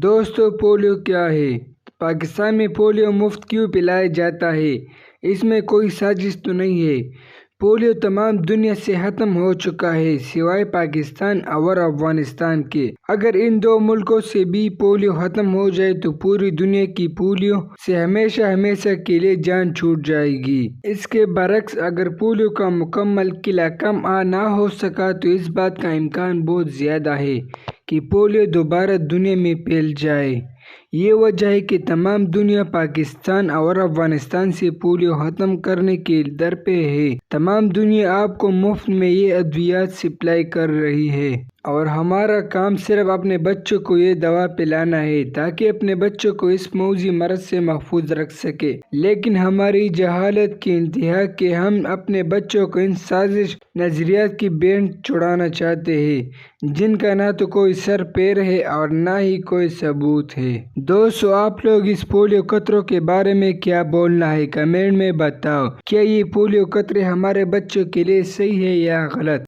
دوستو، پولیو کیا ہے؟ پاکستان میں پولیو مفت کیوں پلایا جاتا ہے؟ اس میں کوئی سازش تو نہیں ہے؟ پولیو تمام دنیا سے ختم ہو چکا ہے سوائے پاکستان اور افغانستان کے۔ اگر ان دو ملکوں سے بھی پولیو ختم ہو جائے تو پوری دنیا کی پولیو سے ہمیشہ کے لیے جان چھوٹ جائے گی۔ اس کے برعکس اگر پولیو کا مکمل قلعہ کم نہ ہو سکا تو اس بات کا امکان بہت زیادہ ہے کہ پولیو دوبارہ دنیا میں پھیل جائے۔ یہ وجہ ہے کہ تمام دنیا پاکستان اور افغانستان سے پولیو ختم کرنے کے درپے ہے۔ تمام دنیا آپ کو مفت میں یہ ادویات سپلائی کر رہی ہے اور ہمارا کام صرف اپنے بچوں کو یہ دوا پلانا ہے تاکہ اپنے بچوں کو اس موذی مرض سے محفوظ رکھ سکے۔ لیکن ہماری جہالت کی انتہا کہ ہم اپنے بچوں کو ان سازش نظریات کی بھینٹ چڑھانا چاہتے ہیں جن کا نہ تو کوئی سر پیر ہے اور نہ ہی کوئی ثبوت ہے۔ دوستو، آپ لوگ اس پولیو قطروں کے بارے میں کیا بولنا ہے کمنٹ میں بتاؤ۔ کیا یہ پولیو قطرے ہمارے بچوں کے لیے صحیح ہے یا غلط؟